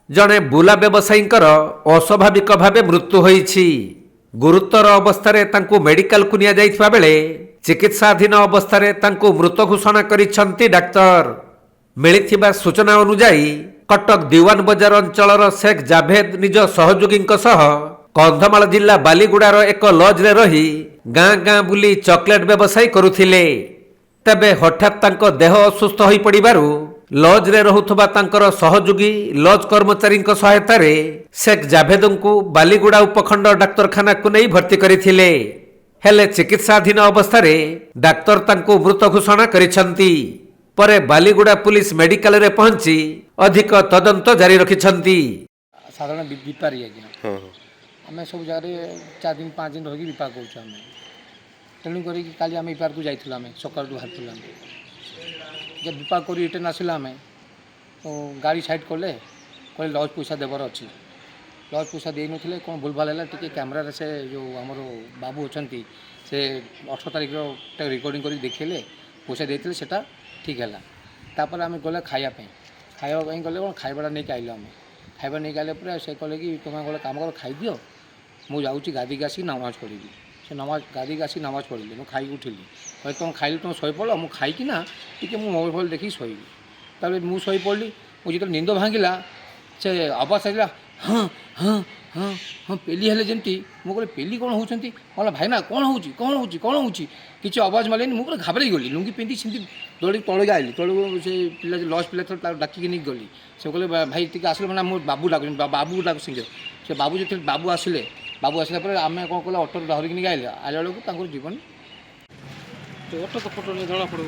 जड़े बुला व्यवसायी अस्वाभाविक भाव मृत्यु होईछि। गुरुतर अवस्था मेडिकल को निया जाइथिबा बेले चिकित्साधीन अवस्था मृत घोषणा करिसेंति डाक्तर। मिलिथिबा सूचना अनुसार कटक दीवान बजार अंचलर शेख जाभेद निज सहयोगी कंधमाल जिला बालीगुड़ार एक लज रे रही गाँ गाँ बुली चॉकलेट व्यवसाय करुथिले। तेबे हठात तांको देह असुस्थ होई पड़िबारु लज रे रहुथबा तांकर सहयोगी लज कर्मचारी सहायतार शेख जाभेद को बालीगुड़ा उपखंड डाक्तरखाना को नहीं भर्ती करथिले। हेले चिकित्साधीन अवस्था डाक्तर तांको मृत घोषणा करिसेंति। परे बालीगुड़ा पुलिस मेडिकल रे पहुंची अधिक तदंत जारी रखिछंती। साधारण बेपारी आज्ञा आम सब जगह 4 दिन 5 दिन रही बेपार कर तेणुक काली आम बेपार को जाइल आम सकाल बाहर जब बेपार कर रिटर्न आसला आम तो गाड़ी साइड कले कहले लज पैसा देवर अच्छी लज पैसा दे नी कौन भूलभाल है टी कैमेरा से जो आमर बाबू अच्छा से 18 तारीख रिकॉर्डिंग कर देखले पैसा देते सेटा ठीक है। तापर आम गले खावाई गले कौन खाइबाटा नहीं आइल आम खाइबा नहीं आइले पर से कहले कि तुम गोटे कम कर खाईदि मुझे जाऊँगी गादी आसी नमाज पढ़ी से नमाज गादी आसी नमाज पढ़ी मुझे खाई उठिली कह तुम खाइल तुम शई पड़ मुझे खाईकिना टी मोबाइल फोबाइल देखी शोबी तब मुझे शई पड़ी मुझे जो निंद भांगिला से आवाज आइला हाँ हाँ हाँ हाँ पेली हेले जमती मुझे पेली कौन होती कहला भाईना कौन होची कौन होची कौन होची किसी आवाज मारे मुझे घाबराई गली लुंगी पिंधि सेमती दौड़ी तले आइली तलू से पिला लज पिला डाक नहीं गली से कहले भाई टी आसले मैंने मोर बाबू डाक बाबू डाक सिंगे से बाबू जो बाबू आसिले बाबू आसला पर आम कौन कला अटो धरिकी आइले आइला बेलू जीवन अटो तो फोटो जना पड़ो।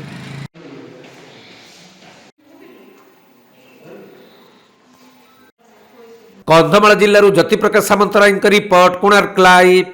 Kandhamal जिल्लारू Jyoti Prakash Samantaray report Konark live.